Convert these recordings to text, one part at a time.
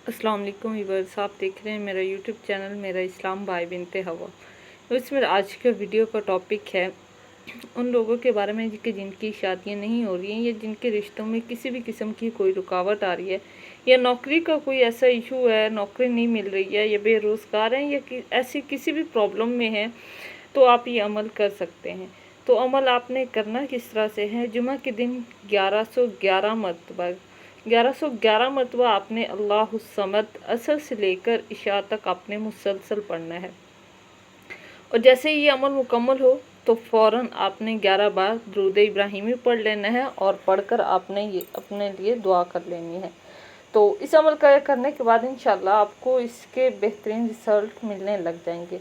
अस्सलाम वालेकुम व्यूअर्स, आप देख रहे हैं मेरा यूट्यूब चैनल मेरा इस्लाम भाई बिनते हवा। तो इसमें आज के वीडियो का टॉपिक है उन लोगों के बारे में जिनकी शादियां नहीं हो रही हैं या जिनके रिश्तों में किसी भी किस्म की कोई रुकावट आ रही है, या नौकरी का कोई ऐसा इशू है, नौकरी नहीं मिल रही है, या बेरोज़गार हैं, या ऐसी किसी भी प्रॉब्लम में है, तो आप ये अमल कर सकते हैं। तो अमल आपने करना किस तरह से है, जुमा के दिन 1111 मरतबा आपने अल्लाहुस्समद असर से लेकर इशा तक आपने मुसलसल पढ़ना है। और जैसे ही ये अमल मुकम्मल हो तो फ़ौरन आपने 11 बार दुरूद इब्राहिमी पढ़ लेना है और पढ़कर आपने ये अपने लिए दुआ कर लेनी है। तो इस अमल का करने के बाद इंशाल्लाह आपको इसके बेहतरीन रिज़ल्ट मिलने लग जाएंगे।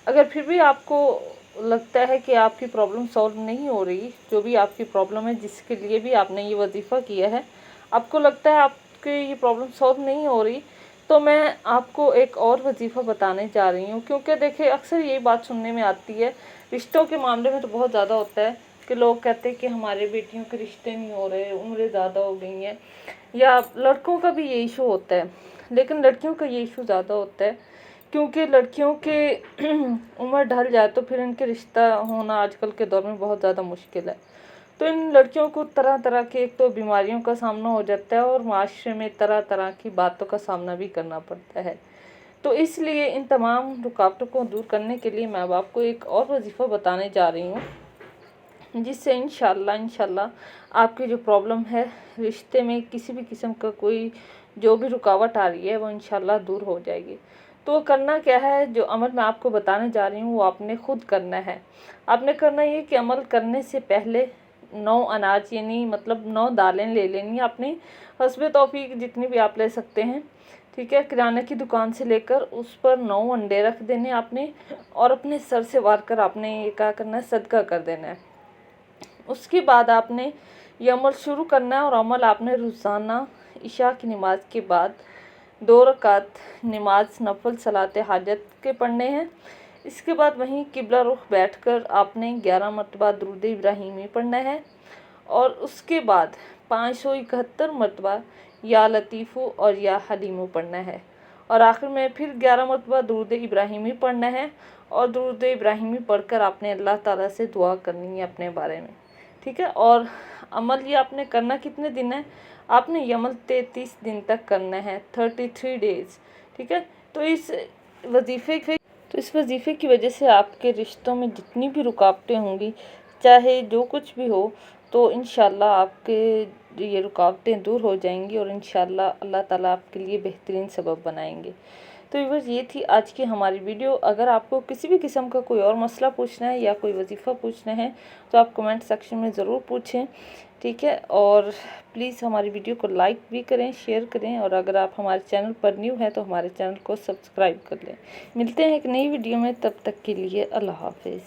अगर फिर भी आपको लगता है कि आपकी प्रॉब्लम सॉल्व नहीं हो रही, जो भी आपकी प्रॉब्लम है जिसके लिए भी आपने ये वजीफ़ा किया है, आपको लगता है आपकी ये प्रॉब्लम सॉल्व नहीं हो रही, तो मैं आपको एक और वजीफ़ा बताने जा रही हूँ। क्योंकि देखिए अक्सर यही बात सुनने में आती है, रिश्तों के मामले में तो बहुत ज़्यादा होता है कि लोग कहते हैं कि हमारे बेटियों के रिश्ते नहीं हो रहे, उम्रें ज़्यादा हो गई हैं, या लड़कों का भी ये इशू होता है। लेकिन लड़कियों का ये इशू ज़्यादा होता है क्योंकि लड़कियों के उम्र ढल जाए तो फिर इनके रिश्ता होना आजकल के दौर में बहुत ज़्यादा मुश्किल है। तो इन लड़कियों को तरह तरह के एक तो बीमारियों का सामना हो जाता है और माशरे में तरह तरह की बातों का सामना भी करना पड़ता है। तो इसलिए इन तमाम रुकावटों को दूर करने के लिए मैं अब आपको एक और वजीफ़ा बताने जा रही हूँ, जिससे इंशाल्लाह आपकी जो प्रॉब्लम है रिश्ते में किसी भी किस्म का कोई जो भी रुकावट आ रही है वो इंशाल्लाह दूर हो जाएगी। तो करना क्या है, जो अमल मैं आपको बताने जा रही हूँ वो आपने खुद करना है। आपने करना ये कि अमल करने से पहले 9 अनाज यानी मतलब 9 दालें ले लेनी अपनी हस्बे तौफीक जितनी भी आप ले सकते हैं, ठीक है। किराने की दुकान से लेकर उस पर 9 अंडे रख देने आपने, और अपने सर से वार कर आपने ये क्या करना है, सदका कर देना है। उसके बाद आपने ये अमल शुरू करना है और अमल आपने रोज़ाना इशा की नमाज के बाद 2 रकात नमाज नफल सलात हाजत के पढ़ने हैं। इसके बाद वहीं किबला रुख बैठकर आपने 11 मरतबा दुरूद इब्राहिमी पढ़ना है, और उसके बाद 571 मरतबा या लतीफ़ू और या हलीमू पढ़ना है, और आखिर में फिर 11 मरतबा दुरूद इब्राहिमी पढ़ना है। और दुरूद इब्राहिमी पढ़कर आपने अल्लाह ताला से दुआ करनी है अपने बारे में, ठीक है। और अमल ये आपने करना कितने दिन है, आपने ये अमल 33 दिन तक करना है, 33 डेज़, ठीक है। तो इस वजीफ़े की वजह से आपके रिश्तों में जितनी भी रुकावटें होंगी, चाहे जो कुछ भी हो, तो इंशाल्लाह आपके ये रुकावटें दूर हो जाएंगी और इंशाल्लाह अल्लाह ताला आपके लिए बेहतरीन सबब बनाएंगे। तो बस ये थी आज की हमारी वीडियो। अगर आपको किसी भी किस्म का कोई और मसला पूछना है या कोई वजीफ़ा पूछना है तो आप कमेंट सेक्शन में ज़रूर पूछें, ठीक है। और प्लीज़ हमारी वीडियो को लाइक भी करें, शेयर करें, और अगर आप हमारे चैनल पर न्यू हैं तो हमारे चैनल को सब्सक्राइब कर लें। मिलते हैं एक नई वीडियो में, तब तक के लिए अल्लाह हाफिज़।